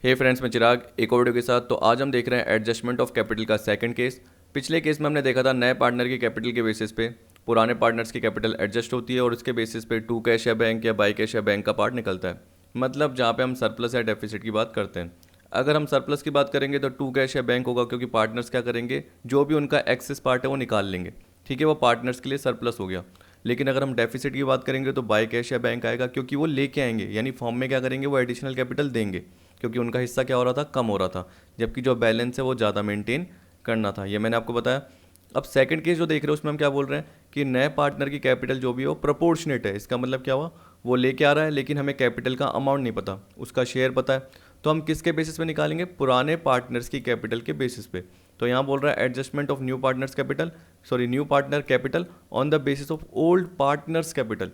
हे friends, मैं चिराग एक और वीडियो के साथ। तो आज हम देख रहे हैं एडजस्टमेंट ऑफ कैपिटल का सेकंड केस। पिछले केस में हमने देखा था नए पार्टनर की कैपिटल के बेसिस पे पुराने पार्टनर्स की कैपिटल एडजस्ट होती है और उसके बेसिस पे टू कैश या बैंक या बाई कैश या बैंक का पार्ट निकलता है। मतलब जहाँ पे हम सरप्लस या डेफिसिट की बात करते हैं। अगर हम सरप्लस की बात करेंगे तो टू कैश या बैंक होगा, क्योंकि पार्टनर्स क्या करेंगे, जो भी उनका एक्सेस पार्ट है वो निकाल लेंगे। ठीक है, वो पार्टनर्स के लिए सरप्लस हो गया। लेकिन अगर हम डेफिसिट की बात करेंगे तो बाई कैश या बैंक आएगा, क्योंकि वो लेके आएंगे, यानी फॉर्म में क्या करेंगे, वो एडिशनल कैपिटल देंगे, क्योंकि उनका हिस्सा क्या हो रहा था, कम हो रहा था, जबकि जो बैलेंस है वो ज़्यादा मेंटेन करना था। ये मैंने आपको बताया। अब सेकंड केस जो देख रहे हो उसमें हम क्या बोल रहे हैं कि नए पार्टनर की कैपिटल जो भी हो प्रोपोर्शनेट है। इसका मतलब क्या हुआ, वो लेके आ रहा है लेकिन हमें कैपिटल का अमाउंट नहीं पता, उसका शेयर पता है। तो हम किसके बेसिस पे निकालेंगे, पुराने पार्टनर्स की कैपिटल के बेसिस पे। तो यहाँ बोल रहा है adjustment of new partners capital, sorry new partner capital on the basis of old partners capital.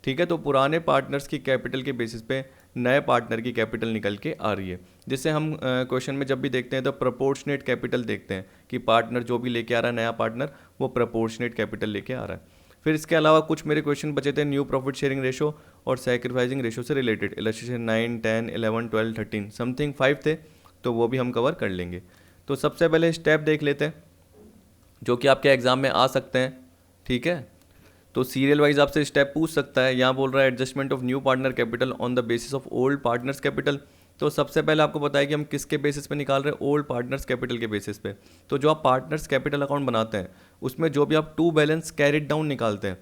ठीक है, तो पुराने पार्टनर्स की कैपिटल के बेसिस पे नए पार्टनर की कैपिटल निकल के आ रही है। जिससे हम क्वेश्चन में जब भी देखते हैं तो प्रोपोर्शनेट कैपिटल देखते हैं कि पार्टनर जो भी लेके आ रहा है, नया पार्टनर, वो प्रोपोर्शनेट कैपिटल लेके आ रहा है। फिर इसके अलावा कुछ मेरे क्वेश्चन बचे थे न्यू प्रॉफिट शेयरिंग रेशो और सैक्रिफाइसिंग रेशो से रिलेटेड। इलस्ट्रेशन 9, 10, 11, 12, 13 समथिंग 5 थे, तो वो भी हम कवर कर लेंगे। तो सबसे पहले स्टेप देख लेते हैं जो कि आपके एग्जाम में आ सकते हैं। ठीक है, तो सीरियल वाइज आपसे स्टेप पूछ सकता है। यहाँ बोल रहा है adjustment of new partner capital on the basis of old partners capital. तो सबसे पहले आपको पता है कि हम किसके बेसिस पे निकाल रहे हैं, ओल्ड पार्टनर्स कैपिटल के बेसिस पे। तो जो आप पार्टनर्स कैपिटल अकाउंट बनाते हैं उसमें जो भी आप टू बैलेंस कैरिड डाउन निकालते हैं,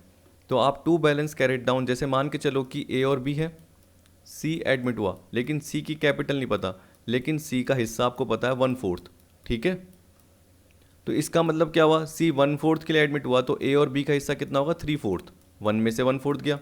तो आप टू बैलेंस कैरिड डाउन, जैसे मान के चलो कि ए और बी है, सी एडमिट हुआ लेकिन सी की कैपिटल नहीं पता, लेकिन सी का हिस्सा आपको पता है 1/4। ठीक है, तो इसका मतलब क्या हुआ, सी 1/4 के लिए एडमिट हुआ तो ए और बी का हिस्सा कितना होगा, 3/4। 1 में से 1/4 गया।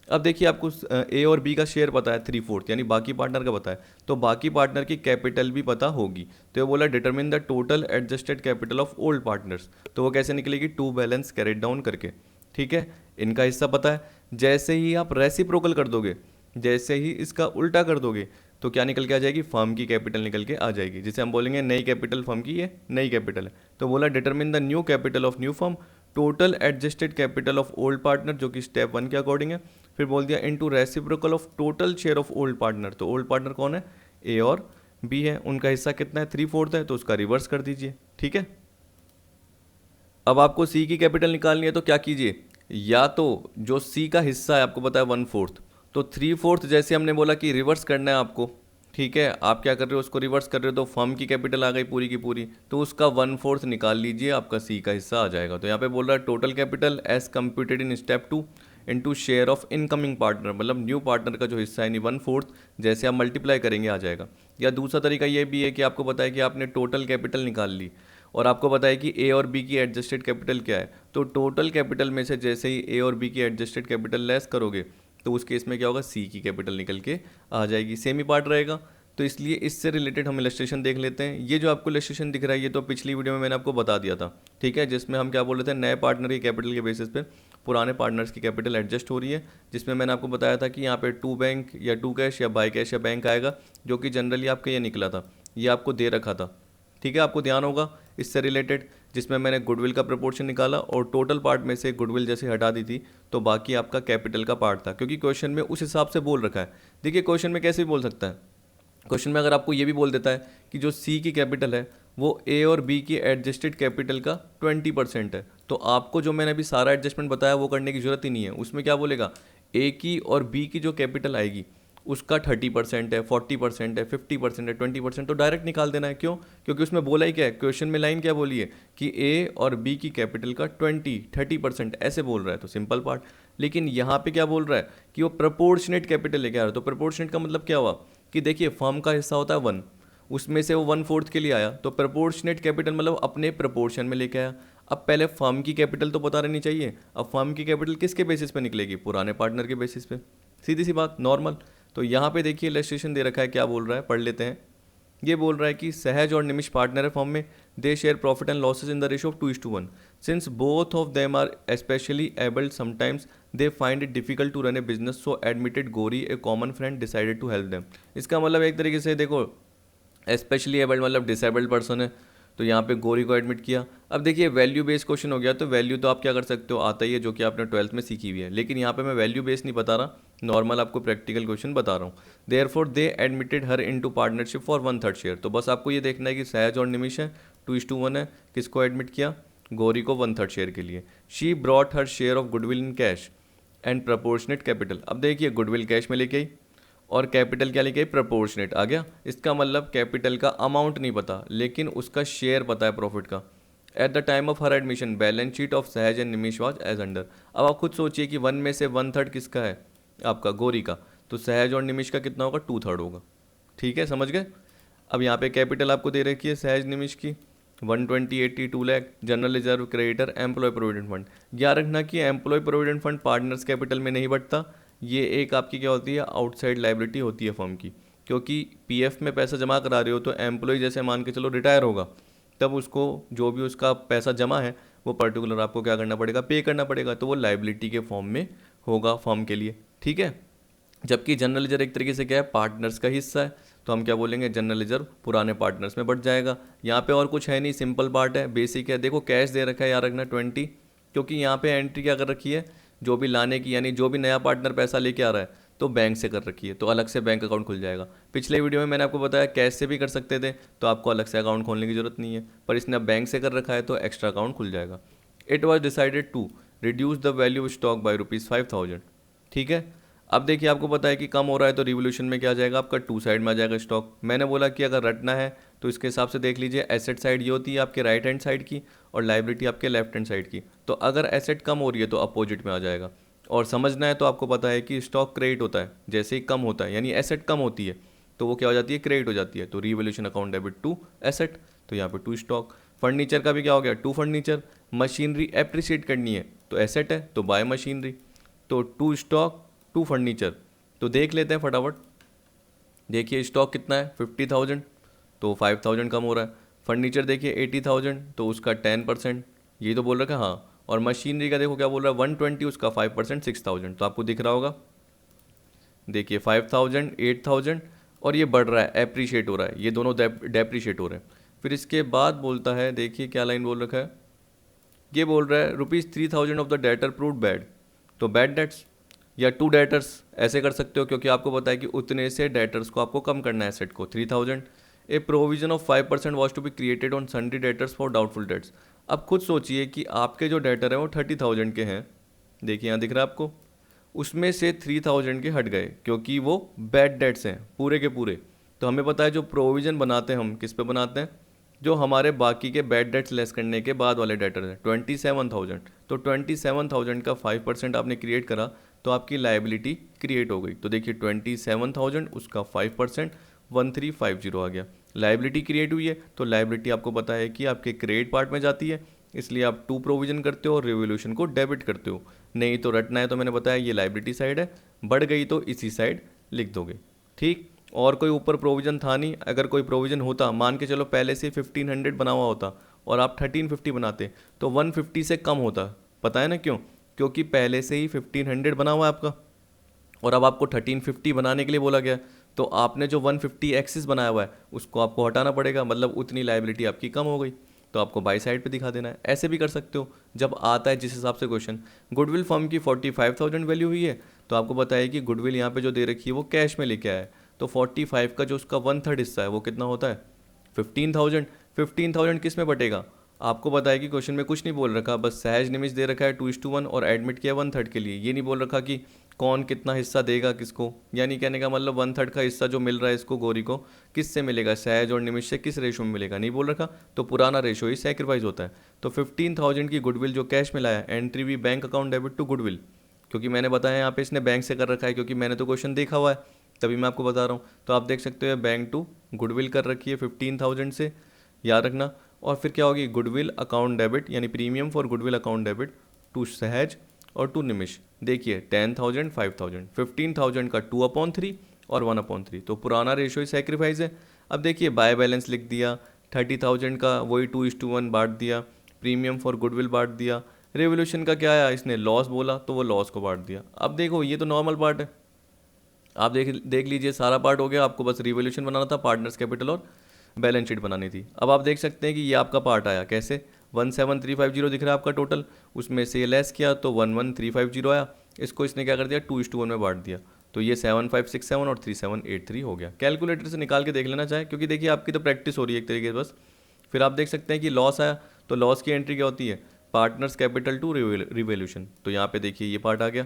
अब देखिए आपको ए और बी का शेयर पता है 3/4, यानी बाकी पार्टनर का पता है, तो बाकी पार्टनर की कैपिटल भी पता होगी। तो ये बोला determine the total adjusted capital of old partners. तो वो कैसे निकलेगी, टू बैलेंस कैरिड डाउन करके। ठीक है, इनका हिस्सा पता है। जैसे ही आप रेसिप्रोकल कर दोगे, जैसे ही इसका उल्टा कर दोगे, तो क्या निकल के आ जाएगी, फर्म की कैपिटल निकल के आ जाएगी, जिसे हम बोलेंगे नई कैपिटल, फर्म की ये नई कैपिटल है। तो बोला determine the new capital of new firm, total adjusted capital of old partner, जो कि स्टेप 1 के अकॉर्डिंग है। फिर बोल दिया into reciprocal of total share of old partner. तो ओल्ड पार्टनर कौन है, ए और बी है, उनका हिस्सा कितना है, 3/4 है, तो उसका रिवर्स कर दीजिए। ठीक है, अब आपको सी की कैपिटल निकालनी है तो क्या कीजिए, या तो जो सी का हिस्सा है आपको पता है 1/4, तो 3/4 जैसे हमने बोला कि रिवर्स करना है आपको। ठीक है, आप क्या कर रहे हो, उसको रिवर्स कर रहे हो, तो फर्म की कैपिटल आ गई पूरी की पूरी, तो उसका 1/4 निकाल लीजिए, आपका सी का हिस्सा आ जाएगा। तो यहाँ पे बोल रहा है total capital as computed in step 2 into share of incoming partner, मतलब न्यू पार्टनर का जो हिस्सा है, यानी 1/4, जैसे आप मल्टीप्लाई करेंगे आ जाएगा। या दूसरा तरीका ये भी है कि आपको पता है कि आपने टोटल कैपिटल निकाल ली और आपको पता है कि ए और बी की एडजस्टेड कैपिटल क्या है, तो टोटल कैपिटल में से जैसे ही ए और बी की एडजस्टेड कैपिटल लेस करोगे, तो उस केस में क्या होगा, सी की कैपिटल निकल के आ जाएगी, सेम ही पार्ट रहेगा। तो इसलिए इससे रिलेटेड हम इलस्ट्रेशन देख लेते हैं। ये जो आपको इलस्ट्रेशन दिख रहा है ये तो पिछली वीडियो में मैंने आपको बता दिया था। ठीक है, जिसमें हम क्या बोल रहे थे, नए पार्टनर की कैपिटल के बेसिस पे पुराने पार्टनर्स की कैपिटल एडजस्ट हो रही है, जिसमें मैंने आपको बताया था कि यहाँ पे टू बैंक या टू कैश या बाई कैश या बैंक आएगा, जो कि जनरली आपका ये निकला था, ये आपको दे रखा था। ठीक है, आपको ध्यान होगा इससे रिलेटेड, जिसमें मैंने गुडविल का प्रपोर्शन निकाला और टोटल पार्ट में से गुडविल जैसे हटा दी थी, तो बाकी आपका कैपिटल का पार्ट था, क्योंकि क्वेश्चन में उस हिसाब से बोल रखा है। देखिए क्वेश्चन में कैसे भी बोल सकता है, क्वेश्चन में अगर आपको ये भी बोल देता है कि जो सी की कैपिटल है वो ए और बी की एडजस्टेड कैपिटल का 20% है, तो आपको जो मैंने अभी सारा एडजस्टमेंट बताया वो करने की जरूरत ही नहीं है। उसमें क्या बोलेगा, ए की और बी की जो कैपिटल आएगी उसका 30% है, 40% है, 50% है, 20%, तो डायरेक्ट निकाल देना है। क्यों, क्योंकि उसमें बोला ही क्या है, क्वेश्चन में लाइन क्या बोली है कि ए और बी की कैपिटल का 30% ऐसे बोल रहा है, तो सिंपल पार्ट। लेकिन यहाँ पे क्या बोल रहा है कि वो प्रपोर्शनेट कैपिटल लेके आ रहा है। तो प्रपोर्शनेट का मतलब क्या हुआ कि देखिए फर्म का हिस्सा होता है 1, उसमें से वो 1/4 के लिए आया, तो प्रपोर्शनेट कैपिटल मतलब अपने प्रपोर्शन में लेके आया। अब पहले फर्म की कैपिटल तो पता रहनी चाहिए। अब फर्म की कैपिटल किसके बेसिस पे निकलेगी, पुराने पार्टनर के बेसिस पे, सीधी सी बात, नॉर्मल। तो यहाँ पे देखिए इलस्ट्रेशन दे रखा है, क्या बोल रहा है पढ़ लेते हैं। ये बोल रहा है कि सहज और निमिष पार्टनर है फॉर्म में, they share profit and losses in the ratio of 2:1, since both of them are specially abled sometimes they find it difficult to run a business, so admitted Gauri a common friend decided to help them. इसका मतलब एक तरीके से देखो, specially abled मतलब disabled person है, तो यहाँ पे गोरी को एडमिट किया। अब देखिए वैल्यू बेस्ड क्वेश्चन हो गया, तो वैल्यू तो आप क्या कर सकते हो, आता ही है, जो कि आपने 12th में सीखी हुई है, लेकिन यहाँ पे मैं वैल्यू बेस्ड नहीं बता रहा, नॉर्मल आपको प्रैक्टिकल क्वेश्चन बता रहा हूँ। Therefore they admitted her into partnership for 1/3 share. तो बस आपको ये देखना है कि सहज और निमिष है, 2:1 है, किसको एडमिट किया, गौरी को 1/3 शेयर के लिए। She brought her share of goodwill in cash and proportionate capital. अब देखिए गुडविल कैश में लेके आई और कैपिटल क्या लेके आई, प्रपोर्शनेट आ गया। इसका मतलब कैपिटल का अमाउंट नहीं पता लेकिन उसका शेयर पता है प्रॉफिट का। At the time of her admission balance sheet of सहज and Nimish was as under. अब आप खुद सोचिए कि 1 में से 1/3 किसका है, आपका गौरी का, तो सहज और निमिष का कितना होगा, 2/3 होगा। ठीक है, समझ गए। अब यहाँ पे कैपिटल आपको दे रखी है सहज निमिष की 120-82 lakh, general reserve, creditor, employ provident fund. याद रखना कि employ provident fund partners capital में नहीं बढ़ता, ये एक आपकी क्या होती है, आउटसाइड लाइबिलिटी होती है फर्म की। क्योंकि पीएफ में पैसा जमा करा रहे हो तो एम्प्लॉय जैसे मान के चलो रिटायर होगा, तब उसको जो भी उसका पैसा जमा है वो पर्टिकुलर आपको क्या करना पड़ेगा, पे करना पड़ेगा, तो वो लाइबिलिटी के फॉर्म में होगा फर्म के लिए। ठीक है, जबकि जनरल रिजर्व एक तरीके से क्या है, पार्टनर्स का हिस्सा है, तो हम क्या बोलेंगे, जनरल रिजर्व पुराने पार्टनर्स में बढ़ जाएगा। यहाँ पे और कुछ है नहीं, सिंपल पार्ट है, बेसिक है। देखो कैश दे रखा है, याद रखना 20, क्योंकि यहाँ पे एंट्री क्या कर रखी है, जो भी लाने की, यानी जो भी नया पार्टनर पैसा लेके आ रहा है तो बैंक से कर रखी है, तो अलग से बैंक अकाउंट खुल जाएगा। पिछले वीडियो में मैंने आपको बताया कैश से भी कर सकते थे, तो आपको अलग से अकाउंट खोलने की जरूरत नहीं है, पर इसने अब बैंक से कर रखा है तो एक्स्ट्रा अकाउंट खुल जाएगा। It was decided to reduce the value of stock by ₹5,000। ठीक है, अब देखिए आपको पता है कि कम हो रहा है तो रिवोल्यूशन में क्या आ जाएगा, आपका 2 साइड में आ जाएगा स्टॉक। मैंने बोला कि अगर रटना है तो इसके हिसाब से देख लीजिए, एसेट साइड ये होती है आपके राइट हैंड साइड की और लाइबिलिटी आपके लेफ्ट हैंड साइड की। तो अगर एसेट कम हो रही है तो अपोजिट में आ जाएगा। और समझना है तो आपको पता है कि स्टॉक क्रेडिट होता है जैसे ही कम होता है, यानी एसेट कम होती है तो वो क्या हो जाती है, क्रेडिट हो जाती है। तो revolution account debit to asset, तो यहाँ पे 2 स्टॉक। फर्नीचर का भी क्या हो गया, 2 फर्नीचर। मशीनरी एप्रिशिएट करनी है तो एसेट है तो बाय मशीनरी, तो 2 स्टॉक 2 फर्नीचर। तो देख लेते हैं फटाफट। देखिए स्टॉक कितना है 50,000, तो 5,000 कम हो रहा है। फर्नीचर देखिए 80,000, तो उसका 10%, ये तो बोल रखा है हाँ। और मशीनरी का देखो क्या बोल रहा है 120, उसका 5% 6,000, तो आपको दिख रहा होगा। देखिए 5,000 8,000 और ये बढ़ रहा है, एप्रिशिएट हो रहा है, ये दोनों डेप्रिशिएट हो रहे हैं। फिर इसके बाद बोलता है, देखिए क्या लाइन बोल रखा है, ये बोल रहा है ₹3,000 of the debtor proved bad, तो बैड डेट्स या 2 डेटर्स ऐसे कर सकते हो, क्योंकि आपको पता है कि उतने से डेटर्स को आपको कम करना है एसेट को 3,000। A provision of 5% was to be created on sundry debtors for doubtful debts. अब खुद सोचिए कि आपके जो डेटर हैं वो 30,000 के हैं, देखिए यहाँ दिख रहा है आपको, उसमें से 3,000 के हट गए क्योंकि वो बैड डेट्स हैं पूरे के पूरे। तो हमें पता है जो प्रोविज़न बनाते हैं हम किस पे बनाते हैं, जो हमारे बाकी के बैड डेट्स लेस करने के बाद वाले डेटर हैं 27,000। तो 27,000 का 5% आपने क्रिएट करा तो आपकी लाइबिलिटी क्रिएट हो गई। तो देखिए 27,000 उसका 5% 1350 आ गया, लाइबिलिटी क्रिएट हुई है। तो लाइबिलिटी आपको पता है कि आपके क्रेडिट पार्ट में जाती है, इसलिए आप 2 प्रोविजन करते हो और रिवोल्यूशन को डेबिट करते हो। नहीं तो रटना है तो मैंने बताया ये लाइबिलिटी साइड है, बढ़ गई तो इसी साइड लिख दोगे। ठीक, और कोई ऊपर प्रोविजन था नहीं। अगर कोई प्रोविजन होता, मान के चलो पहले से 1500 बना हुआ होता और आप 1350 बनाते तो 150 से कम होता। पता है ना क्यों, क्योंकि पहले से ही 1500 बना हुआ है आपका और अब आपको 1350 बनाने के लिए बोला गया, तो आपने जो 150 एक्सिस बनाया हुआ है उसको आपको हटाना पड़ेगा, मतलब उतनी लाइबिलिटी आपकी कम हो गई, तो आपको बाई साइड पे दिखा देना है। ऐसे भी कर सकते हो जब आता है जिस हिसाब से क्वेश्चन। गुडविल फर्म की 45,000 वैल्यू हुई है, तो आपको बताया कि गुडविल यहाँ पे जो दे रखी है वो कैश में लेके आया है, तो 45 का जो उसका 1/3 हिस्सा है वो कितना होता है 15,000। 15,000 किस में बटेगा, आपको पता है कि क्वेश्चन में कुछ नहीं बोल रखा, बस सहज निमिष दे रखा है 2:1 और एडमिट किया 1/3 के लिए। ये नहीं बोल रखा कि कौन कितना हिस्सा देगा किसको, यानी कहने का मतलब 1/3 का हिस्सा जो मिल रहा है इसको गौरी को किस से मिलेगा, सहज और निमिष से किस रेशो में मिलेगा, नहीं बोल रखा। तो पुराना रेशो ही सेक्रीफाइस होता है। तो 15,000 की गुडविल जो कैश में लाया, एंट्री भी bank account debit to goodwill, क्योंकि मैंने बताया यहाँ पे इसने बैंक से कर रखा है, क्योंकि मैंने तो क्वेश्चन देखा हुआ है तभी मैं आपको बता रहा हूँ। तो आप देख सकते हो बैंक टू गुडविल कर रखी है 15,000 से, याद रखना। और फिर क्या होगी, गुडविल अकाउंट डेबिट यानी premium for goodwill account debit to Sahaj और टू निमिष। देखिए 10,000 5,000, 15,000 का 2/3 और 1/3, तो पुराना रेशो ही सेक्रीफाइस है। अब देखिए बाय बैलेंस लिख दिया, 30,000 का वही 2:1 बांट दिया, प्रीमियम फॉर गुडविल बांट दिया। रेवोल्यूशन का क्या आया, इसने लॉस बोला तो वो लॉस को बांट दिया। अब देखो ये तो नॉर्मल पार्ट है, आप देख लीजिए सारा पार्ट हो गया। आपको बस रिवोल्यूशन बनाना था, पार्टनर्स कैपिटल और बैलेंस शीट बनानी थी। अब आप देख सकते हैं कि ये आपका पार्ट आया कैसे, 17,350 दिख रहा है आपका टोटल, उसमें से लेस किया तो 11,350 आया। इसको इसने क्या कर दिया 2:1 में बांट दिया। तो ये 7567 और 3783 हो गया। कैलकुलेटर से निकाल के देख लेना चाहे, क्योंकि देखिए आपकी तो प्रैक्टिस हो रही है एक तरीके से बस। फिर आप देख सकते हैं कि लॉस आया, तो लॉस की एंट्री क्या होती है, पार्टनर्स कैपिटल टू रिवैल्यूएशन। तो यहाँ पे देखिए ये पार्ट आ गया।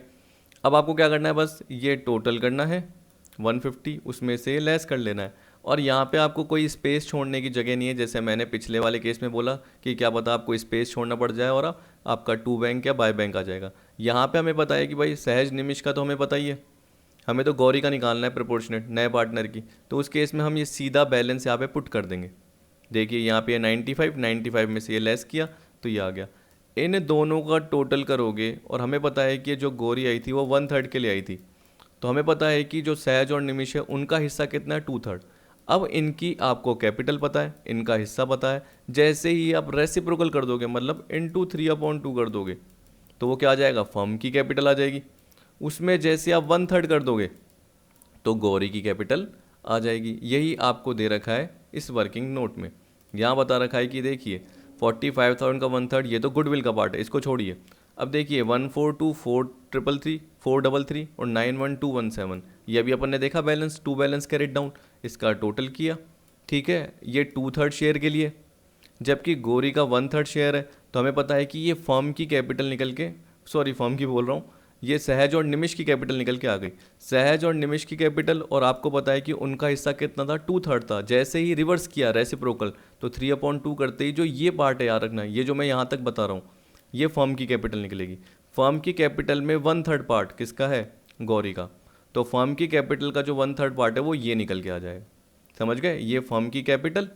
अब आपको क्या करना है, बस ये टोटल करना है 150, उसमें से लेस कर लेना है। और यहाँ पे आपको कोई स्पेस छोड़ने की जगह नहीं है, जैसे मैंने पिछले वाले केस में बोला कि क्या पता आपको स्पेस छोड़ना पड़ जाए और आपका टू बैंक या बाय बैंक आ जाएगा। यहाँ पे हमें पता है कि भाई सहज निमिष का तो हमें पता ही है, हमें तो गौरी का निकालना है प्रोपोर्शनेट नए पार्टनर की। तो उस केस में हम ये सीधा बैलेंस यहाँ पे पुट कर देंगे। देखिए यहाँ पे 95 में से ये लेस किया तो ये आ गया। इन दोनों का टोटल करोगे और हमें पता है कि जो गौरी आई थी वो 1/3 के लिए आई थी, तो हमें पता है कि जो सहज और निमिष है उनका हिस्सा कितना है, 2/3। अब इनकी आपको कैपिटल पता है, इनका हिस्सा पता है। जैसे ही आप रेसिप्रोकल कर दोगे, मतलब इंटू 3/2 कर दोगे, तो वो क्या आ जाएगा, फर्म की कैपिटल आ जाएगी। उसमें जैसे आप 1/3 कर दोगे तो गौरी की कैपिटल आ जाएगी। यही आपको दे रखा है इस वर्किंग नोट में। यहाँ बता रखा है कि देखिए 45,000 का 1/3 ये तो गुडविल का पार्ट है, इसको छोड़िए। अब देखिए 142,433 433 और 91217, ये अभी अपन ने देखा balance, to balance carried down, इसका टोटल किया। ठीक है, ये 2/3 शेयर के लिए, जबकि गौरी का 1/3 शेयर है। तो हमें पता है कि ये फर्म की कैपिटल निकल के, सॉरी फर्म की बोल रहा हूँ, ये सहज और निमिष की कैपिटल निकल के आ गई। सहज और निमिष की कैपिटल, और आपको पता है कि उनका हिस्सा कितना था, 2/3 था। जैसे ही रिवर्स किया रेसिप्रोकल, तो 3/2 करते ही जो ये पार्ट है याद रखना, ये जो मैं यहाँ तक बता रहा हूँ, ये फर्म की कैपिटल निकलेगी। फर्म की कैपिटल में 1/3 पार्ट किसका है, गौरी का। तो फर्म की कैपिटल का जो 1/3 पार्ट है वो ये निकल के आ जाएगा। समझ गए, ये फर्म की कैपिटल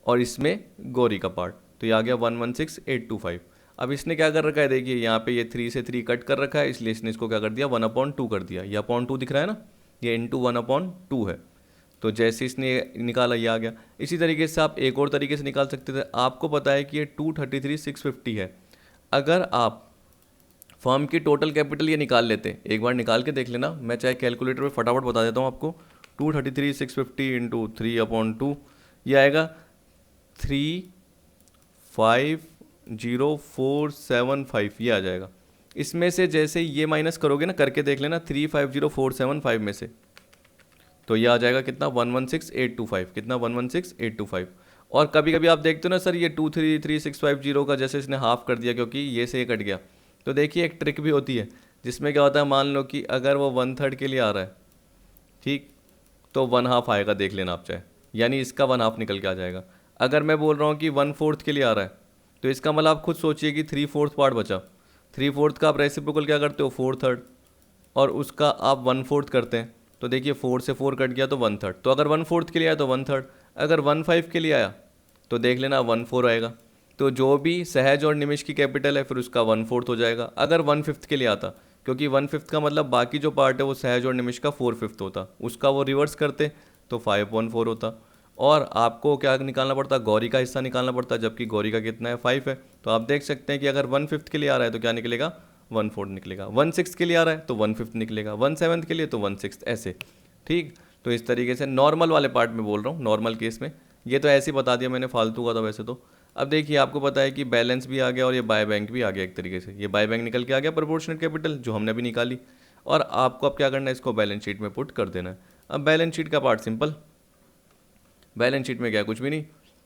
और इसमें गौरी का पार्ट, तो ये आ गया 116,825। अब इसने क्या कर रखा है, देखिए यहाँ पे ये 3 से 3 कट कर रखा है, इसलिए इसने इसको क्या कर दिया, 1/2 कर दिया। ये 2 दिख रहा है ना, ये इंटू 1/2 है। तो जैसे इसने निकाला ये आ गया। इसी तरीके से आप एक और तरीके से निकाल सकते थे। आपको पता है कि ये 233,650 है। अगर आप फर्म की टोटल कैपिटल ये निकाल लेते, एक बार निकाल के देख लेना, मैं चाहे कैलकुलेटर पे फटाफट बता देता हूँ आपको। 233,650 इंटू 3/2, ये आएगा 350,475, ये आ जाएगा। इसमें से जैसे ये माइनस करोगे ना, करके देख लेना 350,475 में से, तो ये आ जाएगा कितना, 116,825। कितना, 116,825। और कभी कभी आप देखते हो ना सर, ये 233,650 का जैसे इसने हाफ कर दिया क्योंकि ये से ये कट गया। तो देखिए एक ट्रिक भी होती है जिसमें क्या होता है, मान लो कि अगर वो 1/3 के लिए आ रहा है, ठीक, तो 1/2 आएगा, देख लेना आप चाहे, यानी इसका 1/2 निकल के आ जाएगा। अगर मैं बोल रहा हूँ कि 1/4 के लिए आ रहा है, तो इसका मतलब आप खुद सोचिए कि 3/4 पार्ट बचा। 3/4 का आप रेसिप्रोकल क्या करते हो, 4/3, और उसका आप 1/4 करते हैं। तो देखिए 4 से 4 कट गया तो 1/3। तो अगर 1/4 के लिए आया तो 1/3, अगर 1/5 के लिए आया तो देख लेना 1/4 आएगा। तो जो भी सहज और निमिष की कैपिटल है फिर उसका 1/4 हो जाएगा। अगर 1/5 के लिए आता, क्योंकि 1/5 का मतलब बाकी जो पार्ट है वो सहज और निमिष का 4/5 होता, उसका वो रिवर्स करते तो 5/4 होता। और आपको क्या निकालना पड़ता, गौरी का हिस्सा निकालना पड़ता, जबकि गौरी का कितना है, 5 है। तो आप देख सकते हैं कि अगर 1/5 के लिए आ रहा है तो क्या निकलेगा, 1/4 निकलेगा। 1/6 के लिए आ रहा है तो 1/5 निकलेगा। 1/7 के लिए तो 1/6, ऐसे। ठीक, तो इस तरीके से नॉर्मल वाले पार्ट में बोल रहा हूँ, नॉर्मल केस में। ये तो ऐसे ही बता दिया मैंने, फालतू का था वैसे तो। अब देखिए आपको पता है कि बैलेंस भी आ गया और ये बाय बैंक भी आ गया एक तरीके से। ये बाय बैंक निकल के आ गया, प्रोपोर्शनेट कैपिटल जो हमने भी निकाली। और आपको अब क्या करना है, इसको बैलेंस शीट में पुट कर देना है। अब बैलेंस शीट का पार्ट सिंपल, बैलेंस शीट में क्या, कुछ भी नहीं।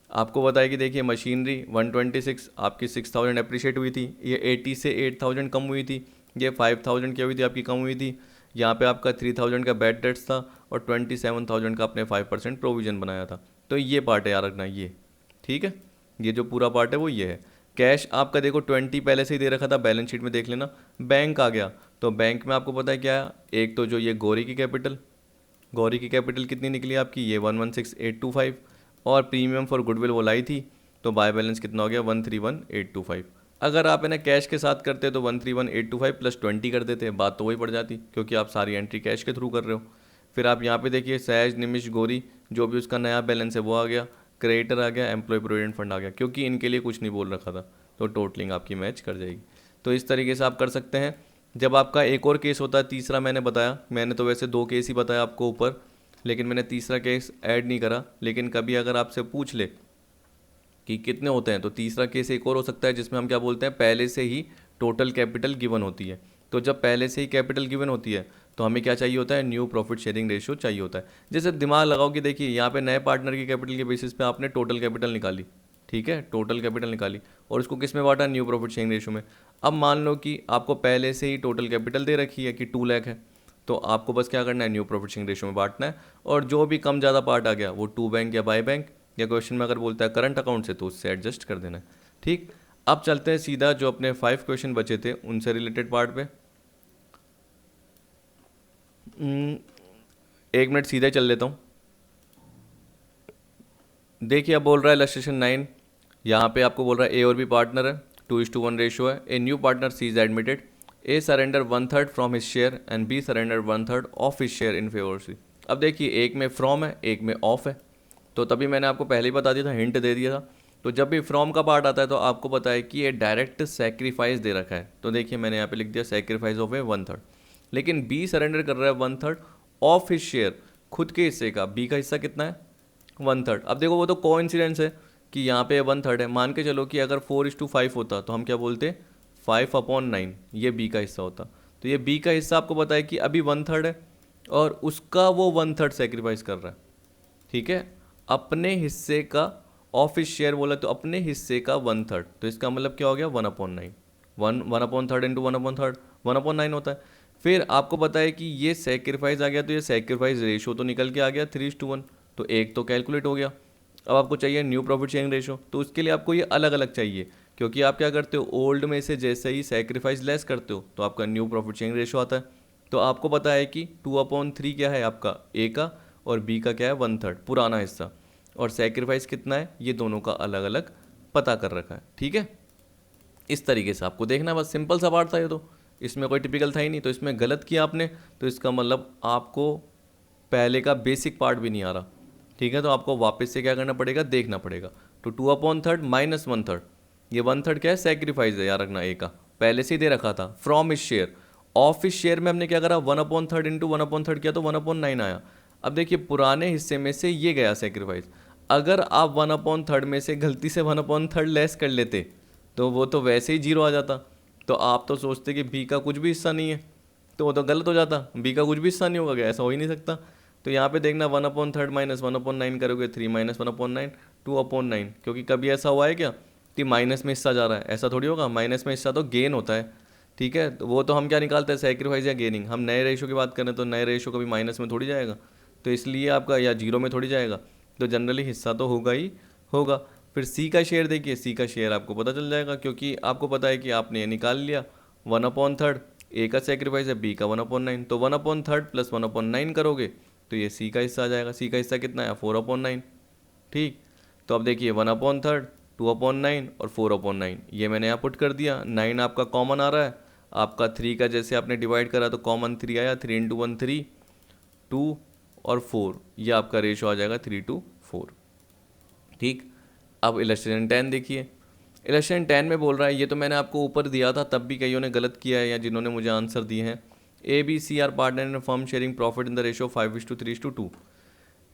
आपको बताया कि देखिए मशीनरी 126 आपकी 6,000 अप्रिशिएट हुई थी, ये 80 से 8,000 कम हुई थी, ये 5,000 क्या हुई थी आपकी, कम हुई थी। यहाँ पे आपका 3,000 का बैड डेट्स था और 27,000 का आपने 5% प्रोविजन बनाया था। तो ये पार्ट है याद रखना, ये ठीक है, ये जो पूरा पार्ट है वो ये है। कैश आपका देखो 20 पहले से ही दे रखा था, बैलेंस शीट में देख लेना। बैंक आ गया, तो बैंक में आपको पता है क्या है, एक तो जो ये गौरी की कैपिटल, गौरी की कैपिटल कितनी निकली आपकी, ये 116,825, और प्रीमियम फॉर गुडविल वो लाई थी, तो बाय बैलेंस कितना हो गया, 131,825। अगर आप है ना कैश के साथ करते तो 131,825 प्लस 20 कर देते, बात तो वही पड़ जाती, क्योंकि आप सारी एंट्री कैश के थ्रू कर रहे हो। फिर आप यहाँ पे देखिए सहज निमिष गौरी जो भी उसका नया बैलेंस है वो आ गया, क्रेडिटर आ गया, एम्प्लॉय प्रोविडेंट फंड आ गया, क्योंकि इनके लिए कुछ नहीं बोल रखा था, तो टोटलिंग आपकी मैच कर जाएगी। तो इस तरीके से आप कर सकते हैं। जब आपका एक और केस होता है, तीसरा मैंने बताया, मैंने तो वैसे 2 केस ही बताया आपको ऊपर, लेकिन मैंने तीसरा केस ऐड नहीं करा। लेकिन कभी अगर आपसे पूछ ले कि कितने होते हैं, तो तीसरा केस एक और हो सकता है जिसमें हम क्या बोलते हैं, पहले से ही टोटल कैपिटल गिवन होती है। तो जब पहले से ही कैपिटल गिवन होती है तो हमें क्या चाहिए होता है, न्यू प्रॉफिट शेयरिंग रेशियो चाहिए होता है। जैसे दिमाग लगाओ कि देखिए यहाँ पे नए पार्टनर की कैपिटल के बेसिस पे आपने टोटल कैपिटल निकाली, ठीक है, टोटल कैपिटल निकाली और उसको किस में बांटा, न्यू प्रॉफिट शेयरिंग रेशियो में। अब मान लो कि आपको पहले से ही टोटल कैपिटल दे रखी है कि 2 लाख है, तो आपको बस क्या करना है, न्यू प्रॉफिट शेयरिंग रेशियो में बांटना है, और जो भी कम ज़्यादा पार्ट आ गया वो टू बैंक या बाय बैंक या क्वेश्चन में अगर बोलता है करंट अकाउंट से तो उससे एडजस्ट कर देना है। ठीक, अब चलते हैं सीधा जो अपने 5 क्वेश्चन बचे थे उनसे रिलेटेड पार्ट पे। 1 मिनट सीधा चल लेता हूँ। देखिए अब बोल रहा है इलस्ट्रेशन 9, यहाँ पे आपको बोल रहा है ए और बी पार्टनर है, 2:1 रेशियो है। A new partner C is admitted, A surrender 1/3 from his share and B surrender 1/3 of his share in favour C. अब देखिए एक में फ्रॉम है, एक में ऑफ है, तो तभी मैंने आपको पहले ही बता दिया था, हिंट दे दिया था। तो जब भी फ्रॉम का पार्ट आता है तो आपको पता है कि ये डायरेक्ट सेक्रीफाइस दे रखा है, तो देखिए मैंने यहाँ पे लिख दिया सेक्रीफाइस ऑफ ए 1/3। लेकिन बी सरेंडर कर रहा है 1/3 ऑफ हिज शेयर, खुद के हिस्से का। बी का हिस्सा कितना है, 1/3। अब देखो वो तो कोइंसिडेंस है कि यहाँ पे 1/3 है। मान के चलो कि अगर 4:5 होता तो हम क्या बोलते, 5/9 ये बी का हिस्सा होता। तो ये बी का हिस्सा आपको पता है कि अभी 1/3 है और उसका वो 1/3 सेक्रीफाइस कर रहा है, ठीक है, अपने हिस्से का। ऑफिस शेयर बोला तो अपने हिस्से का 1/3, तो इसका मतलब क्या हो गया, 1/9। 1/3 इंटू 1/3 1/9 होता है। फिर आपको पता है कि ये सेक्रीफाइस आ गया, तो ये सेक्रीफाइस रेशियो तो निकल के आ गया 3:1, तो एक तो कैलकुलेट हो गया। अब आपको चाहिए न्यू प्रॉफिट शेयरिंग रेशियो, तो उसके लिए आपको ये अलग अलग चाहिए, क्योंकि आप क्या करते हो, ओल्ड में से जैसे ही सेक्रीफाइस लेस करते हो तो आपका न्यू प्रॉफिट शेयरिंग रेशियो आता है। तो आपको पता है कि 2/3 क्या है आपका ए का और बी का क्या है 1/3 पुराना हिस्सा, और सेक्रीफाइस कितना है ये दोनों का अलग अलग पता कर रखा है, ठीक है। इस तरीके से आपको देखना, बस सिंपल सा पार्ट था ये, तो इसमें कोई टिपिकल था ही नहीं। तो इसमें गलत किया आपने, तो इसका मतलब आपको पहले का बेसिक पार्ट भी नहीं आ रहा, ठीक है। तो आपको वापस से क्या करना पड़ेगा, देखना पड़ेगा। तो 2/3 माइनस 1/3, ये 1/3 क्या है, सेक्रीफाइस है, याद रखना। ए का पहले से ही दे रखा था, फ्रॉम इस शेयर। ऑफ इस शेयर में हमने क्या करा, 1/3 इंटू 1/3 किया तो 1/9 आया। अब देखिए पुराने हिस्से में से ये गया सेक्रीफाइस, अगर आप 1/3 में से गलती से 1/3 लेस कर लेते तो वो तो वैसे ही 0 आ जाता। तो आप तो सोचते कि बी का कुछ भी हिस्सा नहीं है, तो वो तो गलत हो जाता, बी का कुछ भी हिस्सा नहीं होगा, क्या ऐसा हो ही नहीं सकता। तो यहाँ पे देखना 1/3 माइनस 1/9 करोगे 3 माइनस 1/9 2/9, क्योंकि कभी ऐसा हुआ है क्या कि माइनस में हिस्सा जा रहा है, ऐसा थोड़ी होगा। माइनस में हिस्सा तो गेन होता है, ठीक है। तो वो तो हम क्या निकालते हैं, सेक्रीफाइस या गेनिंग। हम नए रेशो की बात करें तो नए रेशो कभी माइनस में थोड़ी जाएगा, तो इसलिए आपका या 0 में थोड़ी जाएगा, तो जनरली हिस्सा तो होगा ही होगा। फिर सी का शेयर देखिए, सी का शेयर आपको पता चल जाएगा, क्योंकि आपको पता है कि आपने ये निकाल लिया 1/3, ए का सेक्रीफाइस है, बी का 1/9, तो 1/3 प्लस 1/9 करोगे तो ये सी का हिस्सा आ जाएगा। सी का हिस्सा कितना है, 4/9, ठीक। तो अब देखिए 1/3 2/9 और 4/9 ये मैंने यहाँ पुट कर दिया। 9 आपका कॉमन आ रहा है, आपका 3 का जैसे आपने डिवाइड करा तो कॉमन 3 आया, 3 इंटू 1 3, 2 और 4, ये आपका रेशो आ जाएगा 3:4, ठीक। अब इलस्ट्रेशन 10 देखिए, इलस्ट्रेशन 10 में बोल रहा है, ये तो मैंने आपको ऊपर दिया था तब भी कईयों ने गलत किया है या जिन्होंने मुझे आंसर दिए हैं। A B C are partner in firm sharing profit in the ratio 5:3:2।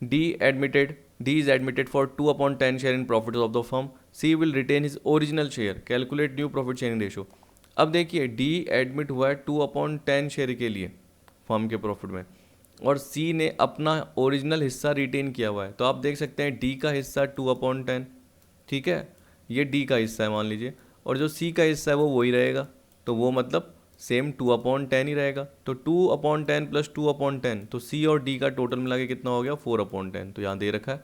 D admitted, D is admitted for 2/10 share in profits of the firm. C will retain his original share. Calculate new profit sharing ratio. अब देखिए D admit हुआ है 2/10 share के लिए firm के profit में, और C ने अपना ओरिजिनल हिस्सा रिटेन किया हुआ है। तो आप देख सकते हैं D का हिस्सा 2/10, ठीक है, ये D का हिस्सा है मान लीजिए, और जो C का हिस्सा है वो वही रहेगा, तो वो मतलब सेम 2/10 ही रहेगा। तो 2/10 प्लस 2/10, तो सी और डी का टोटल मिला के कितना हो गया 4/10, तो यहाँ दे रखा है,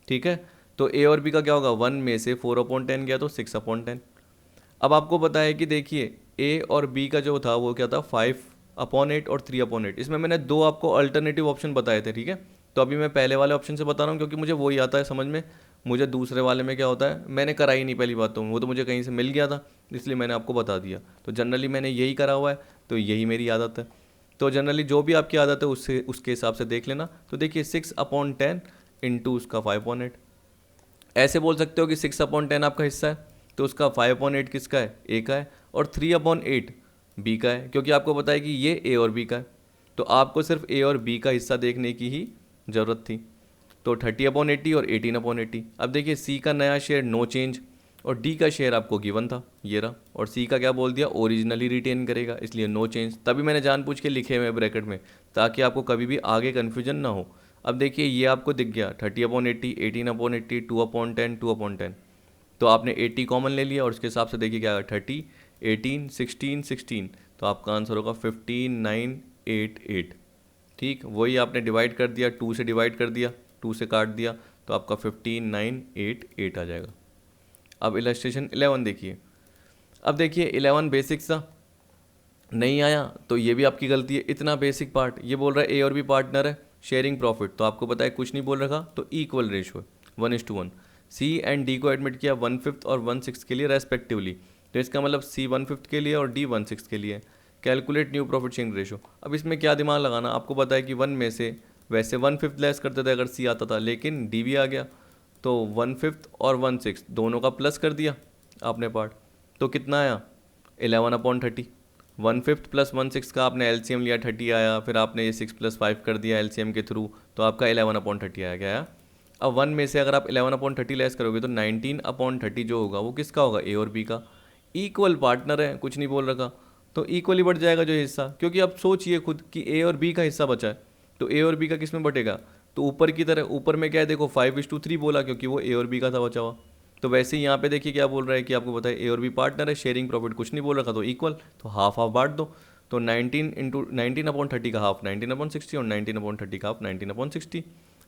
ठीक है। तो ए और बी का क्या होगा, 1 में से 4/10 गया तो 6/10। अब आपको पता है कि देखिए ए और बी का जो था वो क्या था, 5/8 और 3/8। इसमें मैंने 2 आपको अल्टरनेटिव ऑप्शन बताए थे, ठीक है। तो अभी मैं पहले वाले ऑप्शन से बता रहा हूँ क्योंकि मुझे वही आता है समझ में। मुझे दूसरे वाले में क्या होता है, मैंने करा ही नहीं पहली बात, तो वो तो मुझे कहीं से मिल गया था इसलिए मैंने आपको बता दिया। तो जनरली मैंने यही करा हुआ है, तो यही मेरी आदत है। तो जनरली जो भी आपकी आदत है उससे उसके हिसाब से देख लेना। तो देखिए 6/10 इंटू उसका 5/8, ऐसे बोल सकते हो कि 6/10 आपका हिस्सा है तो उसका 5/8 किसका है, ए का है, और 3/8 बी का है, क्योंकि आपको पता है कि ये ए और बी का है। तो आपको सिर्फ ए और बी का हिस्सा देखने की ही ज़रूरत थी। तो 30/80 और 18/80। अब देखिए सी का नया शेयर नो चेंज, और डी का शेयर आपको गिवन था ये रहा, और सी का क्या बोल दिया, ओरिजिनली रिटेन करेगा, इसलिए नो चेंज। तभी मैंने जानबूझ के लिखे हुए ब्रैकेट में ताकि आपको कभी भी आगे कन्फ्यूजन ना हो। अब देखिए ये आपको दिख गया 30/80, 18/80, 2/10, 2/10। तो आपने 80 कॉमन ले लिया और उसके हिसाब से देखिए क्या 30, 18, 16, 16, तो आपका आंसर होगा 15988। ठीक, वही आपने डिवाइड कर दिया, 2 से डिवाइड कर दिया, 2 से काट दिया, तो आपका 15988 आ जाएगा। अब इलस्ट्रेशन 11 देखिए। अब देखिए 11 बेसिक सा नहीं आया तो ये भी आपकी गलती है। इतना बेसिक पार्ट ये बोल रहा है ए और बी पार्टनर है, शेयरिंग प्रॉफिट, तो आपको पता है कुछ नहीं बोल रखा, तो इक्वल रेशो है 1:1। सी एंड डी को एडमिट किया 1/5 और 1/6 के लिए रेस्पेक्टिवली, तो इसका मतलब सी 1/5 के लिए और डी 1/6 के लिए। Calculate new profit sharing ratio. अब इसमें क्या दिमाग लगाना, आपको पता है कि 1 में से वैसे 1/5 लेस करते थे अगर सी आता था, लेकिन डी भी आ गया, तो 1/5 और 1/6 दोनों का प्लस कर दिया आपने पार्ट, तो कितना आया 11/30। 1/5 प्लस 1/6 का आपने एलसीएम लिया 30 आया, फिर आपने ये 6 + 5 कर दिया एलसीएम के थ्रू, तो आपका 11/30 आया। क्या आया? अब 1 में से अगर आप 11/30 लेस करोगे तो 19/30 जो होगा वो किसका होगा, ए और बी का। इक्वल पार्टनर है, कुछ नहीं बोल रखा, तो इक्वली बढ़ जाएगा जो हिस्सा, क्योंकि अब सोचिए खुद कि ए और बी का हिस्सा बचा है, तो ए और बी का किस में बटेगा, तो ऊपर की तरह। ऊपर में क्या है देखो 5:3 बोला, क्योंकि वो ए और बी का था बचा हुआ। तो वैसे ही यहाँ पे देखिए क्या बोल रहा है कि आपको पता है ए और बी पार्टनर है, शेयरिंग प्रॉफिट कुछ नहीं बोल रखा, तो इक्वल, तो हाफ हाफ बांट दो। तो 19/30 का हाफ 19/60 और 19/30 का हाफ 19/60।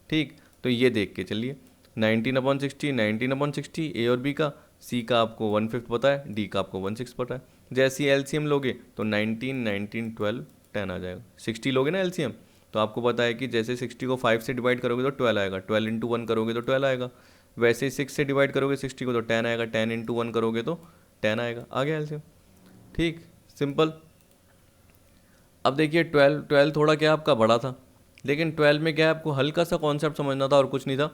ठीक, तो ये देख के चलिए 19/60, 19/60 ए और बी का, सी का आपको 1/5 पता है, डी का आपको 1/6 पता है। जैसे ही एलसीएम लोगे तो 19, 19, 12, 10 आ जाएगा। 60 लोगे ना एलसीएम, तो आपको पता है कि जैसे 60 को 5 से डिवाइड करोगे तो 12 आएगा, 12 × 1 करोगे तो 12 आएगा। वैसे ही 6 से डिवाइड करोगे 60 को तो 10 आएगा, 10 × 1 करोगे तो 10 आएगा। आ गया एलसीएम। ठीक, सिंपल। अब देखिए 12 थोड़ा क्या आपका बड़ा था, लेकिन 12 में क्या है आपको हल्का सा कॉन्सेप्ट समझना था और कुछ नहीं था।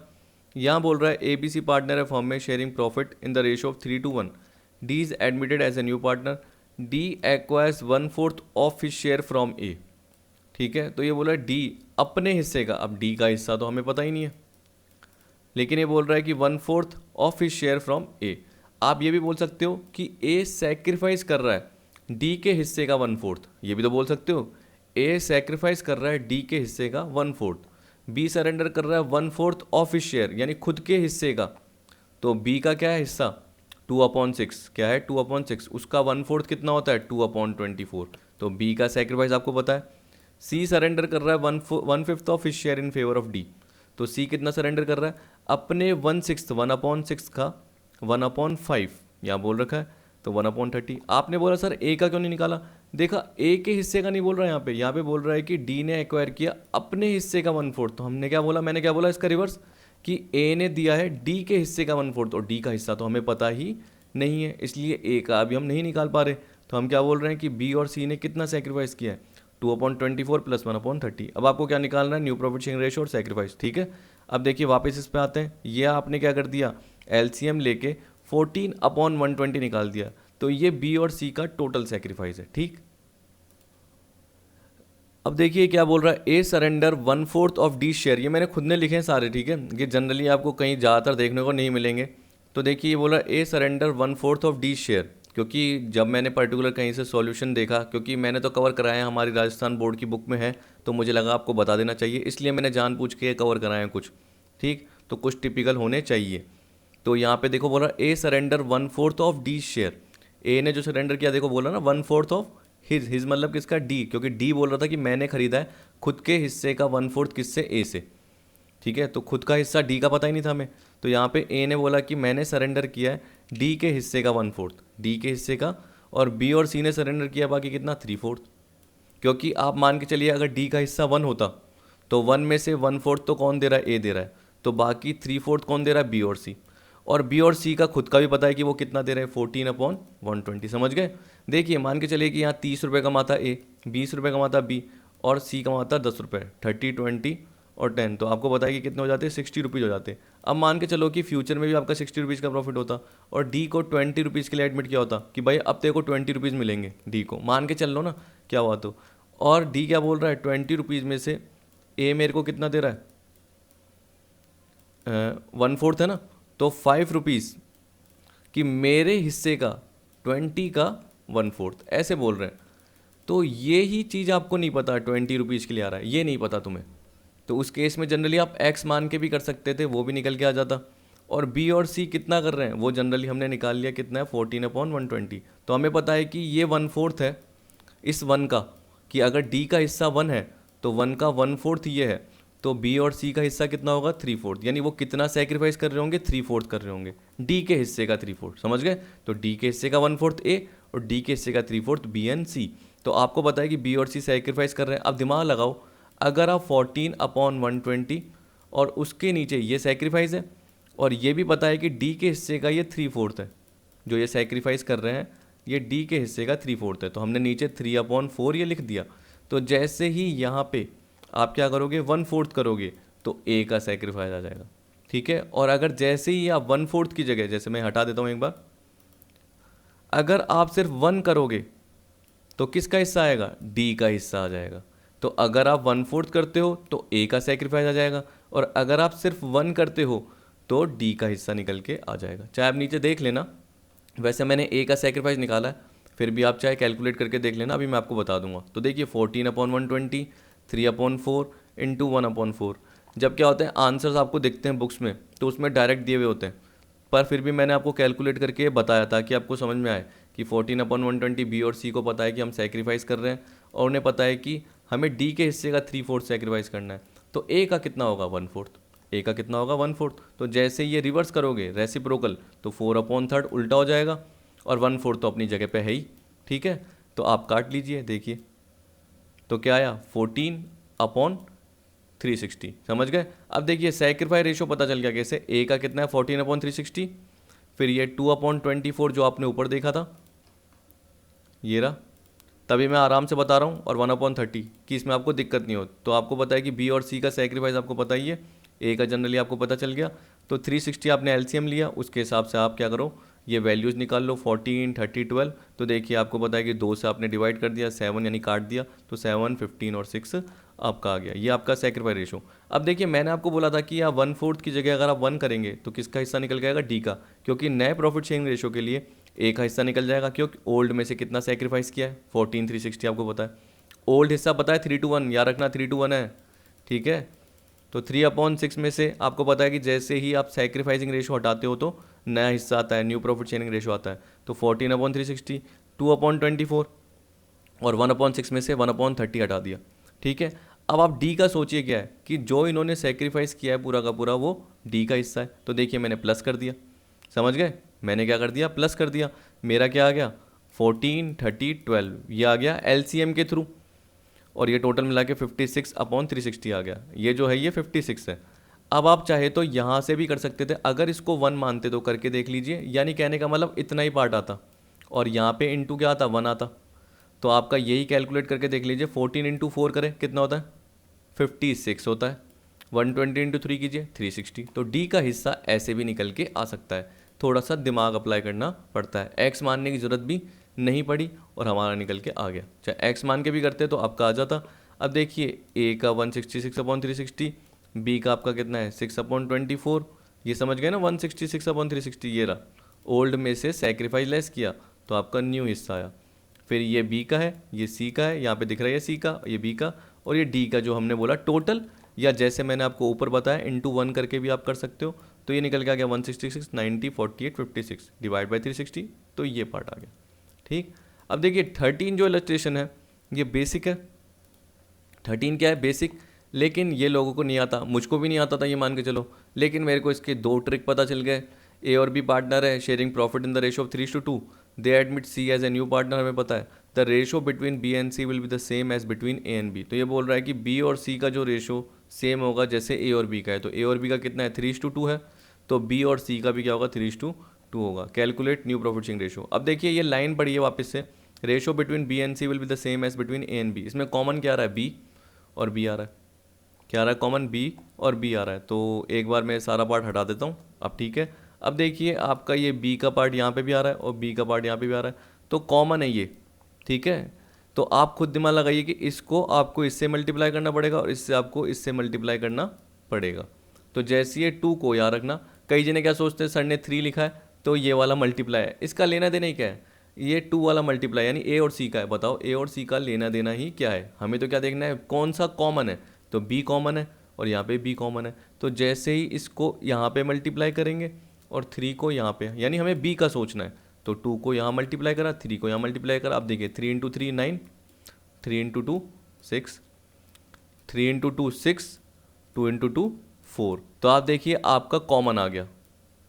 यहाँ बोल रहा है ए बी सी पार्टनर है फॉर्म में, sharing profit in the ratio of 3:1। D is admitted as a new partner, D acquires 1/4 of his share from A. ठीक है, तो ये बोला डी अपने हिस्से का, अब डी का हिस्सा तो हमें पता ही नहीं है, लेकिन ये बोल रहा है कि 1/4 ऑफ हिज शेयर फ्रॉम ए। आप ये भी बोल सकते हो कि ए सेक्रीफाइस कर रहा है डी के हिस्से का 1/4, ये भी तो बोल सकते हो। ए सेक्रीफाइस कर रहा है डी के हिस्से का 1/4, बी सरेंडर कर रहा है 1/4 ऑफ हिज शेयर यानी खुद के हिस्से का, तो बी का क्या है हिस्सा 2/6, क्या है 2/6, उसका 1/4 कितना होता है 2/24, तो बी का सेक्रीफाइस आपको पता है। सी सरेंडर कर रहा है 1/5 of his share in favour of D, तो सी कितना सरेंडर कर रहा है अपने 1/6, 1/6 का 1/5 यहाँ बोल रखा है, तो 1/30। आपने बोला सर ए का क्यों नहीं निकाला, देखा ए के हिस्से का नहीं बोल रहा है, यहाँ पे बोल रहा है कि डी ने एक्वायर किया अपने हिस्से का 1/4, तो हमने क्या बोला, मैंने क्या बोला इसका रिवर्स, कि ए ने दिया है डी के हिस्से का 1/4 और डी का हिस्सा तो हमें पता ही नहीं है, इसलिए ए का अभी हम नहीं निकाल पा रहे। तो हम क्या बोल रहे हैं कि बी और सी ने कितना सेक्रीफाइस किया है 2/24 + 1/30। अब आपको क्या निकालना है, न्यू प्रॉफिट शेयरिंग रेशियो और सेक्रीफाइस। ठीक है, अब देखिए वापस इस पे आते हैं। ये आपने क्या कर दिया, एलसीएम लेके 14/120 निकाल दिया, तो ये बी और सी का टोटल सेक्रीफाइस है। ठीक, अब देखिए क्या बोल रहा है, ए सरेंडर 1/4 ऑफ डी शेयर, ये मैंने खुद ने लिखे हैं सारे। ठीक है, ये जनरली आपको कहीं ज़्यादातर देखने को नहीं मिलेंगे। तो देखिए ये बोल रहा है ए सरेंडर 1/4 ऑफ डी शेयर, क्योंकि जब मैंने पर्टिकुलर कहीं से सॉल्यूशन देखा, क्योंकि मैंने तो कवर कराया है, हमारी राजस्थान बोर्ड की बुक में है, तो मुझे लगा आपको बता देना चाहिए, इसलिए मैंने जानबूझ के कवर कराए हैं कुछ। ठीक, तो कुछ टिपिकल होने चाहिए। तो यहाँ पे देखो बोल रहा ए सरेंडर 1/4 ऑफ डी शेयर, ए ने जो सरेंडर किया देखो बोला ना 1/4 ऑफ हिज मतलब किसका, डी, क्योंकि डी बोल रहा था कि मैंने खरीदा है खुद के हिस्से का 1/4 किससे, ए से। ठीक है, तो खुद का हिस्सा डी का पता ही नहीं था हमें, तो यहाँ पे ए ने बोला कि मैंने सरेंडर किया है डी के हिस्से का 1/4, डी के हिस्से का, और बी और सी ने सरेंडर किया बाकी कितना 3/4, क्योंकि आप मान के चलिए अगर डी का हिस्सा 1 होता तो 1 में से 1/4 तो कौन दे रहा है, ए दे रहा है, तो बाकी 3/4 कौन दे रहा है, बी और सी। और बी और सी का खुद का भी पता है कि वो कितना दे रहे हैं 14/120, समझ गए। देखिए मान के चलिए कि यहाँ 30 रुपये कमाता ए, 20 रुपये कमाता बी, और सी कमाता 10 रुपये, 30, 20 और 10, तो आपको पता है कि कितने हो जाते हैं 60 रुपीज़ हो जाते हैं। अब मान के चलो कि फ्यूचर में भी आपका 60 रुपीज़ का प्रॉफिट होता और डी को 20 रुपीज़ के लिए एडमिट किया होता कि भाई अब तेरे को 20 रुपीज़ मिलेंगे, डी को मान के चल लो ना क्या हुआ तो, और डी क्या बोल रहा है 20 रुपीज़ में से ए मेरे को कितना दे रहा है 1/4 है ना, तो 5 रुपीज़ कि मेरे हिस्से का 20 का 1/4 ऐसे बोल रहे हैं। तो ये ही चीज़ आपको नहीं पता 20 रुपीज़ के लिए आ रहा है, ये नहीं पता तुम्हें, तो उस केस में जनरली आप एक्स मान के भी कर सकते थे, वो भी निकल के आ जाता। और बी और सी कितना कर रहे हैं वो जनरली हमने निकाल लिया, कितना है 14/120। तो हमें पता है कि ये 1/4 है इस 1 का, कि अगर डी का हिस्सा 1 है तो 1 का 1/4 ये है, तो बी और सी का हिस्सा कितना होगा 3/4, यानी वो कितना सेक्रीफाइस कर रहे होंगे 3/4 कर रहे होंगे, डी के हिस्से का 3/4, समझ गए। तो डी के हिस्से का 1/4 ए और डी के हिस्से का 3/4 बी एंड सी। तो आपको पता है कि बी और सी सेक्रीफाइस कर रहे हैं। अब दिमाग लगाओ, अगर आप 14/120 और उसके नीचे ये सेक्रीफाइस है, और ये भी पता है कि डी के हिस्से का ये 3/4 है, जो ये सेक्रीफाइस कर रहे हैं ये डी के हिस्से का 3/4 है, तो हमने नीचे 3/4 ये लिख दिया। तो जैसे ही यहाँ पे आप क्या करोगे 1/4 करोगे तो ए का सेक्रीफाइस आ जाएगा, ठीक है। और अगर जैसे ही आप 1/4 की जगह, जैसे मैं हटा देता हूँ एक बार, अगर आप सिर्फ 1 करोगे तो किसका हिस्सा आएगा, डी का हिस्सा आ जाएगा। तो अगर आप 1/4 करते हो तो ए का सेक्रीफाइस आ जाएगा, और अगर आप सिर्फ 1 करते हो तो डी का हिस्सा निकल के आ जाएगा। चाहे आप नीचे देख लेना, वैसे मैंने ए का सेक्रीफाइस निकाला है, फिर भी आप चाहे कैलकुलेट करके देख लेना, अभी मैं आपको बता दूंगा। तो देखिए 14/120 3/4 इंटू 1/4। जब क्या होता है आंसर्स आपको दिखते हैं बुक्स में तो उसमें डायरेक्ट दिए हुए होते हैं, पर फिर भी मैंने आपको कैलकुलेट करके बताया था कि आपको समझ में आए कि 14/120 बी और सी को पता है कि हम सेक्रीफाइस कर रहे हैं, और उन्हें पता है कि हमें डी के हिस्से का 3/4 सेक्रीफाइस करना है। तो ए का कितना होगा 1/4, ए का कितना होगा 1/4। तो जैसे ये रिवर्स करोगे रेसिप्रोकल तो 4/3 उल्टा हो जाएगा, और 1/4 तो अपनी जगह पे है ही, ठीक है। तो आप काट लीजिए, देखिए तो क्या आया 14/360, समझ गए। अब देखिए सेक्रीफाइस रेशो पता चल गया कैसे, ए का कितना है 14/360, फिर ये 2/24 जो आपने ऊपर देखा था ये रहा, तभी मैं आराम से बता रहा हूँ, और 1/30 कि इसमें आपको दिक्कत नहीं हो। तो आपको पता है कि बी और सी का सेक्रीफाइस आपको पता ही है, ए का जनरली आपको पता चल गया। तो 360 आपने एलसीएम लिया, उसके हिसाब से आप क्या करो ये वैल्यूज़ निकाल लो 14 30 12। तो देखिए आपको पता है कि 2 से आपने डिवाइड कर दिया, 7 यानी काट दिया, तो 7 15 और 6 आपका आ गया, ये आपका सेक्रीफाइस रेशो। अब देखिए मैंने आपको बोला था कि आप 1/4 की जगह अगर आप 1 करेंगे तो किसका हिस्सा निकल जाएगा, डी का, क्योंकि नए प्रॉफिट शेयरिंग रेशो के लिए ए का हिस्सा निकल जाएगा, क्योंकि ओल्ड में से कितना सेक्रीफाइस किया है 14/360 आपको पता है। ओल्ड हिस्सा पता है 3/1, याद रखना 3/1 है, ठीक है। तो 3/6 में से आपको पता है कि जैसे ही आप सेक्रीफाइसिंग रेशो हटाते हो तो नया हिस्सा आता है, न्यू प्रॉफिट शेयरिंग रेशो आता है। तो 14/360 2/24, और 1/6 में से 1/30 हटा दिया, ठीक है। अब आप डी का सोचिए क्या है कि जो इन्होंने सेक्रीफाइस किया है पूरा का पूरा वो डी का हिस्सा है। तो देखिए मैंने प्लस कर दिया, समझ गए, मैंने क्या कर दिया प्लस कर दिया। मेरा क्या आ गया 14 30 12, ये आ गया एलसीएम के थ्रू, और ये टोटल मिला के 56/360 आ गया, ये जो है ये 56 है। अब आप चाहे तो यहाँ से भी कर सकते थे, अगर इसको 1 मानते तो करके देख लीजिए, यानी कहने का मतलब इतना ही पार्ट आता, और यहाँ पे इंटू क्या आता 1 आता। तो आपका यही कैलकुलेट करके देख लीजिए, 14 × 4 करें कितना होता है 56 होता है, 120 × 3 कीजिए 360। तो डी का हिस्सा ऐसे भी निकल के आ सकता है, थोड़ा सा दिमाग अप्लाई करना पड़ता है। एक्स मानने की ज़रूरत भी नहीं पड़ी और हमारा निकल के आ गया, चाहे एक्स मान के भी करते तो आपका आ जाता। अब देखिए ए का 166/360, बी का आपका कितना है 6/24, ये समझ गए ना 166/360, ये रहा। ओल्ड में से सेक्रीफाइस लेस किया तो आपका न्यू हिस्सा आया। फिर ये बी का है, ये सी का है, यहाँ पे दिख रहा है सी का, ये बी का, और ये डी का जो हमने बोला टोटल, या जैसे मैंने आपको ऊपर बताया इंटू 1 करके भी आप कर सकते हो। तो ये निकल के आ गया 166 90 48 56 डिवाइड बाई 360, तो ये पार्ट आ गया, ठीक। अब देखिए 13 जो इलस्ट्रेशन है ये बेसिक है, 13 क्या है बेसिक, लेकिन ये लोगों को नहीं आता, मुझको भी नहीं आता था ये मान के चलो, लेकिन मेरे को इसके 2 ट्रिक पता चल गए। ए और बी पार्टनर है, sharing profit in the ratio of 3:2, they admit C as a new partner, हमें पता है the ratio between B and C will be the same as between A and B. तो ये बोल रहा है कि बी और सी का जो रेशो सेम होगा जैसे ए और बी का है। तो ए और बी का कितना है 3:2 है, तो बी और सी का भी क्या होगा 3:2 होगा। Calculate new profit sharing ratio. अब देखिए ये लाइन पड़ी है वापस से, ratio between B and C will be the same as between A and B. इसमें कॉमन क्या आ रहा है बी और बी आ रहा है, क्या आ रहा है कॉमन बी और बी आ रहा है। तो एक बार मैं सारा पार्ट हटा देता हूँ, अब ठीक है। अब देखिए आपका ये बी का पार्ट यहाँ पे भी आ रहा है और बी का पार्ट यहाँ पे भी आ रहा है, तो कॉमन है ये, ठीक है। तो आप खुद दिमाग लगाइए कि इसको आपको इससे मल्टीप्लाई करना पड़ेगा और इससे आपको इससे मल्टीप्लाई करना पड़ेगा। तो जैसे ये 2 को याद रखना, कई जने क्या सोचते हैं सर ने 3 लिखा है तो ये वाला मल्टीप्लाई है, इसका लेना देना ही क्या है, ये 2 वाला मल्टीप्लाई यानी ए और सी का है। बताओ ए और सी का लेना देना ही क्या है, हमें तो क्या देखना है कौन सा कॉमन है, तो बी कॉमन है और यहाँ पे बी कॉमन है। तो जैसे ही इसको यहाँ पे मल्टीप्लाई करेंगे और 3 को यहाँ पे, यानी हमें बी का सोचना है, तो 2 को यहाँ मल्टीप्लाई करा, 3 को यहाँ मल्टीप्लाई करा। अब देखिए 3 इंटू 3 9, 3 इंटू 2 6, 3 इंटू 2 6, 2 इंटू 2 4। तो आप देखिए आपका कॉमन आ गया,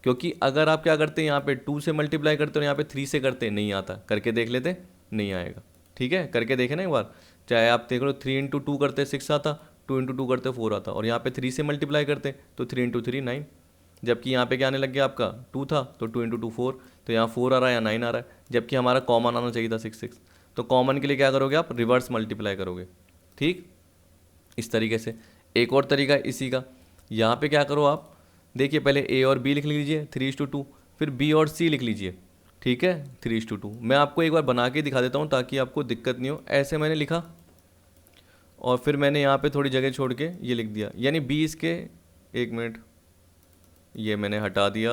क्योंकि अगर आप क्या करते हैं यहाँ पे 2 से मल्टीप्लाई करते हो यहाँ पे 3 से करते नहीं आता। करके देख लेते, नहीं आएगा। ठीक है, करके देखे ना एक बार, चाहे आप देख लो 3 इंटू 2 करते 6 आता, 2 इंटू 2 करते 4 आता, और यहाँ पे 3 से मल्टीप्लाई करते तो 3 इंटू 3 9, जबकि यहाँ पे क्या आने लग गया आपका 2 था तो 2 इंटू 2 4, तो यहाँ 4 आ रहा है, यहाँ 9 आ रहा है, जबकि हमारा कॉमन आना चाहिए था 6 6। तो कॉमन के लिए क्या करोगे आप, रिवर्स मल्टीप्लाई करोगे। ठीक, इस तरीके से। एक और तरीका है इसी का, यहाँ पे क्या करो आप, देखिए पहले ए और बी लिख लीजिए 3:2, फिर बी और सी लिख लीजिए। ठीक है, 3:2। मैं आपको एक बार बना के दिखा देता हूँ ताकि आपको दिक्कत नहीं हो। ऐसे मैंने लिखा और फिर मैंने यहाँ पे थोड़ी जगह छोड़ के ये लिख दिया, यानी बी इसके, एक मिनट, ये मैंने हटा दिया,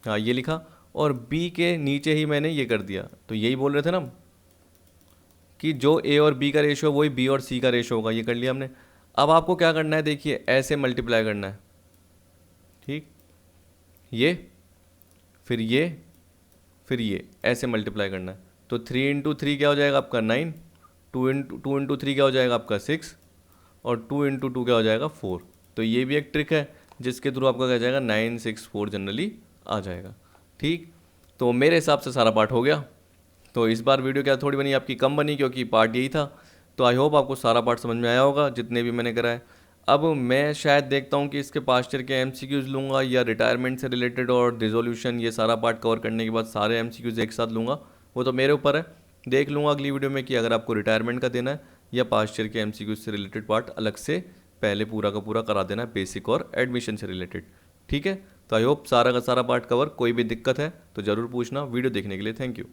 हाँ ये लिखा, और बी के नीचे ही मैंने ये कर दिया। तो यही बोल रहे थे ना हम कि जो ए और बी का रेशो वही बी और सी का रेशो होगा, ये कर लिया हमने। अब आपको क्या करना है, देखिए ऐसे मल्टीप्लाई करना है। ठीक, ये फिर ये फिर ये ऐसे मल्टीप्लाई करना है। तो 3 इंटू 3 क्या हो जाएगा आपका 9, 2 इंटू 3 क्या हो जाएगा आपका 6, और 2 इंटू 2 क्या हो जाएगा 4। तो ये भी एक ट्रिक है जिसके थ्रू आपका क्या जाएगा 964 जनरली आ जाएगा। ठीक, तो मेरे हिसाब से सारा पार्ट हो गया। तो इस बार वीडियो क्या थोड़ी बनी आपकी, कम बनी, क्योंकि पार्ट यही था। तो आई होप आपको सारा पार्ट समझ में आया होगा जितने भी मैंने कराए। अब मैं शायद देखता हूँ कि इसके पास्ट ईयर के एमसीक्यूज़ लूँगा या रिटायरमेंट से रिलेटेड और रिजोल्यूशन, ये सारा पार्ट कवर करने के बाद सारे एमसीक्यूज़ एक साथ लूँगा। वो तो मेरे ऊपर है, देख लूँगा अगली वीडियो में कि अगर आपको रिटायरमेंट का देना है या पास्ट ईयर के एमसीक्यूज़ से रिलेटेड पार्ट अलग से पहले पूरा का पूरा करा देना है, बेसिक और एडमिशन से रिलेटेड। ठीक है, तो आई होप सारा का सारा पार्ट कवर। कोई भी दिक्कत है तो ज़रूर पूछना। वीडियो देखने के लिए थैंक यू।